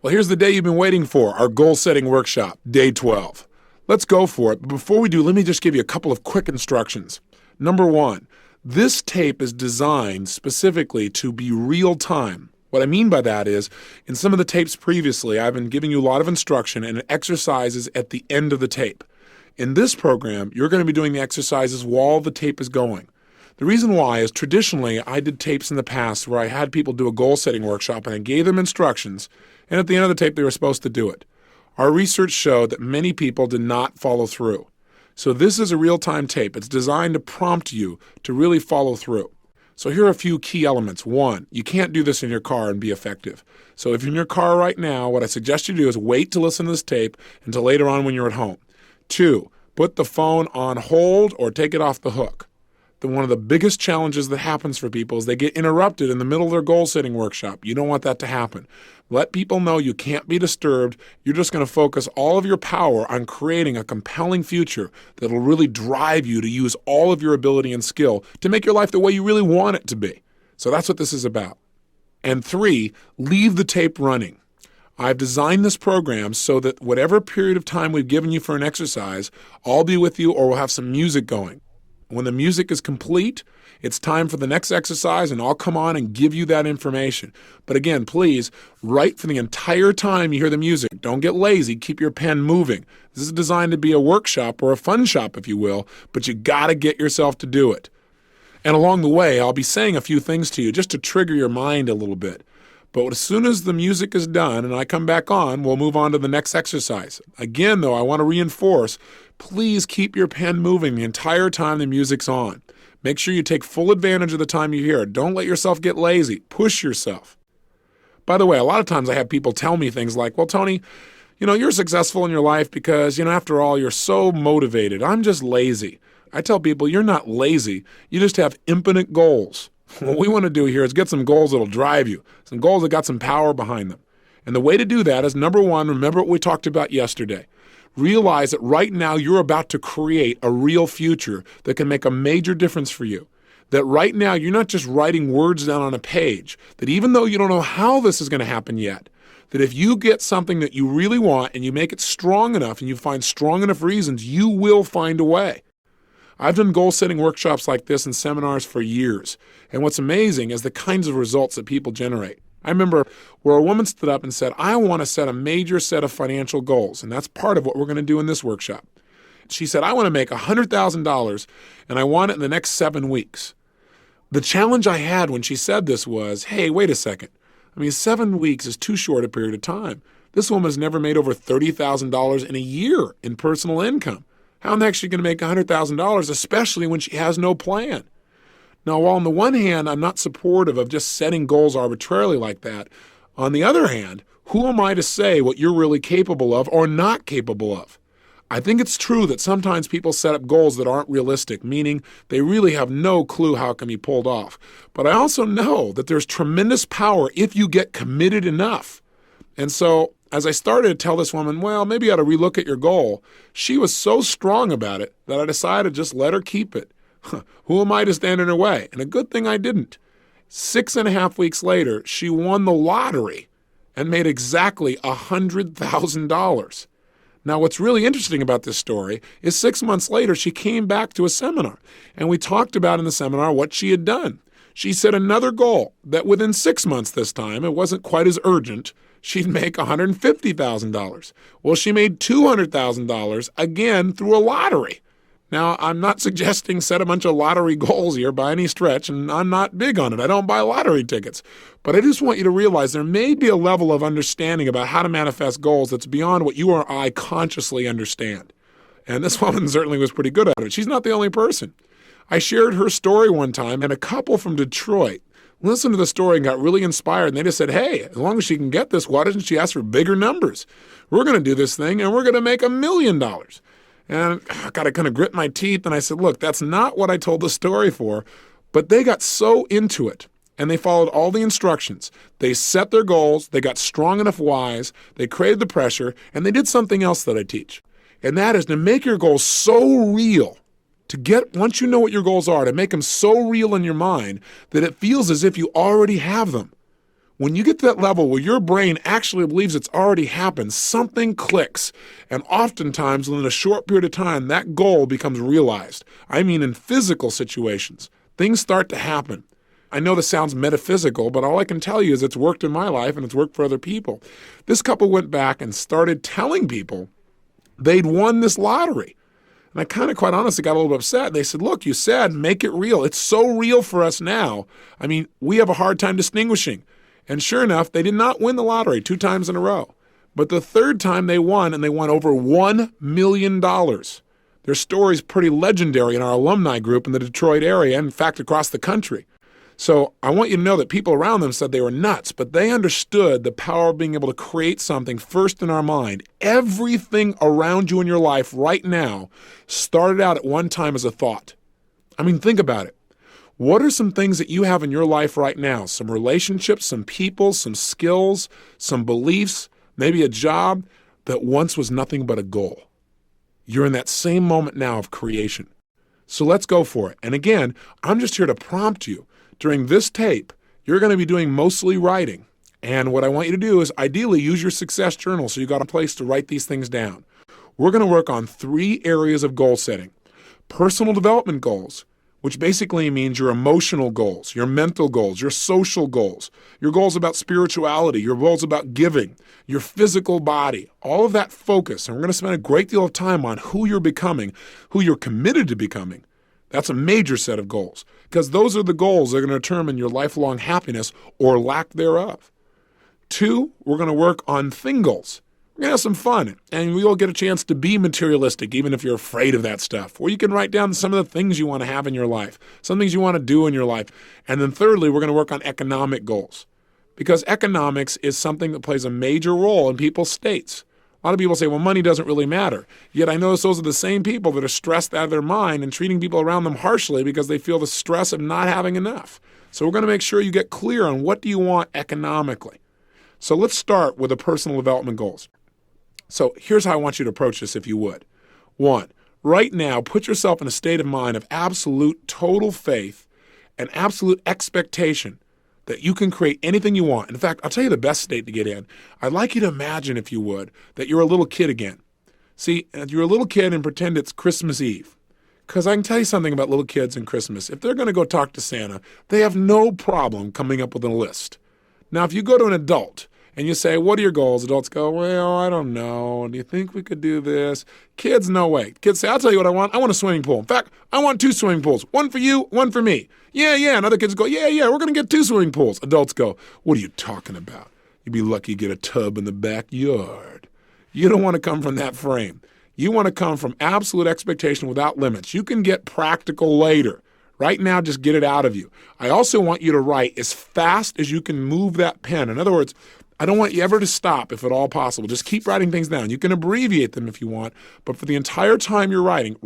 Well, here's the day you've been waiting for, our goal-setting workshop, day 12. Let's go for it, but before we do, let me just give you a couple of quick instructions. Number one, this tape is designed specifically to be real-time. What I mean by that is, in some of the tapes previously, I've been giving you a lot of instruction and exercises at the end of the tape. In this program, you're going to be doing the exercises while the tape is going. The reason why is traditionally I did tapes in the past where I had people do a goal-setting workshop and I gave them instructions, and at the end of the tape they were supposed to do it. Our research showed that many people did not follow through. So this is a real-time tape. It's designed to prompt you to really follow through. So here are a few key elements. One, you can't do this in your car and be effective. So if you're in your car right now, what I suggest you do is wait to listen to this tape until later on when you're at home. Two, put the phone on hold or take it off the hook. One of the biggest challenges that happens for people is they get interrupted in the middle of their goal-setting workshop. You don't want that to happen. Let people know you can't be disturbed. You're just going to focus all of your power on creating a compelling future that will really drive you to use all of your ability and skill to make your life the way you really want it to be. So that's what this is about. And three, leave the tape running. I've designed this program so that whatever period of time we've given you for an exercise, I'll be with you or we'll have some music going. When the music is complete, it's time for the next exercise, and I'll come on and give you that information. But again, please, write for the entire time you hear the music. Don't get lazy. Keep your pen moving. This is designed to be a workshop or a fun shop, if you will, but you got to get yourself to do it. And along the way, I'll be saying a few things to you just to trigger your mind a little bit. But as soon as the music is done and I come back on, we'll move on to the next exercise. Again, though, I want to reinforce, please keep your pen moving the entire time the music's on. Make sure you take full advantage of the time you hear it. Don't let yourself get lazy. Push yourself. By the way, a lot of times I have people tell me things like, well, Tony, you're successful in your life because, after all, you're so motivated. I'm just lazy. I tell people, you're not lazy. You just have infinite goals. What we want to do here is get some goals that'll drive you, some goals that got some power behind them. And the way to do that is, number one, remember what we talked about yesterday. Realize that right now you're about to create a real future that can make a major difference for you. That right now you're not just writing words down on a page, that even though you don't know how this is going to happen yet, that if you get something that you really want and you make it strong enough and you find strong enough reasons, you will find a way. I've done goal-setting workshops like this in seminars for years, and what's amazing is the kinds of results that people generate. I remember where a woman stood up and said, I want to set a major set of financial goals, and that's part of what we're going to do in this workshop. She said, I want to make $100,000, and I want it in the next 7 weeks. The challenge I had when she said this was, hey, wait a second. 7 weeks is too short a period of time. This woman has never made over $30,000 in a year in personal income. How in the heck is she going to make $100,000, especially when she has no plan? Now, while on the one hand, I'm not supportive of just setting goals arbitrarily like that, on the other hand, who am I to say what you're really capable of or not capable of? I think it's true that sometimes people set up goals that aren't realistic, meaning they really have no clue how it can be pulled off. But I also know that there's tremendous power if you get committed enough. And so, as I started to tell this woman, well, maybe you ought to relook at your goal, she was so strong about it that I decided to just let her keep it. Who am I to stand in her way? And a good thing I didn't. 6.5 weeks later, she won the lottery and made exactly $100,000. Now, what's really interesting about this story is 6 months later, she came back to a seminar, and we talked about in the seminar what she had done. She set another goal that within 6 months this time, it wasn't quite as urgent, she'd make $150,000. Well, she made $200,000 again through a lottery. Now, I'm not suggesting set a bunch of lottery goals here by any stretch, and I'm not big on it. I don't buy lottery tickets. But I just want you to realize there may be a level of understanding about how to manifest goals that's beyond what you or I consciously understand. And this woman certainly was pretty good at it. She's not the only person. I shared her story one time, and a couple from Detroit listened to the story and got really inspired, and they just said, hey, as long as she can get this, why doesn't she ask for bigger numbers? We're going to do this thing, and we're going to make $1 million. And I got to kind of grit my teeth, and I said, look, that's not what I told the story for. But they got so into it, and they followed all the instructions. They set their goals, they got strong enough whys, they created the pressure, and they did something else that I teach. And that is to make your goals so real, once you know what your goals are, to make them so real in your mind that it feels as if you already have them. When you get to that level where your brain actually believes it's already happened, something clicks. And oftentimes, within a short period of time, that goal becomes realized. I mean, in physical situations, things start to happen. I know this sounds metaphysical, but all I can tell you is it's worked in my life and it's worked for other people. This couple went back and started telling people they'd won this lottery. And I kind of, quite honestly, got a little upset. They said, look, you said make it real. It's so real for us now. I mean, we have a hard time distinguishing. And sure enough, they did not win the lottery 2 times in a row. But the third time they won, and they won over $1 million. Their story's pretty legendary in our alumni group in the Detroit area, and in fact, across the country. So I want you to know that people around them said they were nuts, but they understood the power of being able to create something first in our mind. Everything around you in your life right now started out at one time as a thought. I mean, think about it. What are some things that you have in your life right now? Some relationships, some people, some skills, some beliefs, maybe a job that once was nothing but a goal. You're in that same moment now of creation. So let's go for it. And again, I'm just here to prompt you. During this tape, you're going to be doing mostly writing. And what I want you to do is ideally use your success journal so you got a place to write these things down. We're going to work on 3 areas of goal setting. Personal development goals, which basically means your emotional goals, your mental goals, your social goals, your goals about spirituality, your goals about giving, your physical body, all of that focus. And we're going to spend a great deal of time on who you're becoming, who you're committed to becoming. That's a major set of goals because those are the goals that are going to determine your lifelong happiness or lack thereof. 2, we're going to work on thing goals. We're going to have some fun, and we'll get a chance to be materialistic, even if you're afraid of that stuff. Or you can write down some of the things you want to have in your life, some things you want to do in your life. And then thirdly, we're going to work on economic goals, because economics is something that plays a major role in people's states. A lot of people say, well, money doesn't really matter. Yet I notice those are the same people that are stressed out of their mind and treating people around them harshly because they feel the stress of not having enough. So we're going to make sure you get clear on what do you want economically. So let's start with the personal development goals. So here's how I want you to approach this if you would. 1, right now, put yourself in a state of mind of absolute total faith and absolute expectation that you can create anything you want. In fact, I'll tell you the best state to get in. I'd like you to imagine, if you would, that you're a little kid again. See, you're a little kid and pretend it's Christmas Eve. Because I can tell you something about little kids and Christmas. If they're going to go talk to Santa, they have no problem coming up with a list. Now, if you go to an adult and you say, what are your goals? Adults go, well, I don't know. Do you think we could do this? Kids, no way. Kids say, I'll tell you what I want. I want a swimming pool. In fact, I want 2 swimming pools. One for you, one for me. Yeah. And other kids go, yeah, we're going to get 2 swimming pools. Adults go, what are you talking about? You'd be lucky to get a tub in the backyard. You don't want to come from that frame. You want to come from absolute expectation without limits. You can get practical later. Right now, just get it out of you. I also want you to write as fast as you can move that pen. In other words, I don't want you ever to stop if at all possible. Just keep writing things down. You can abbreviate them if you want, but for the entire time you're writing,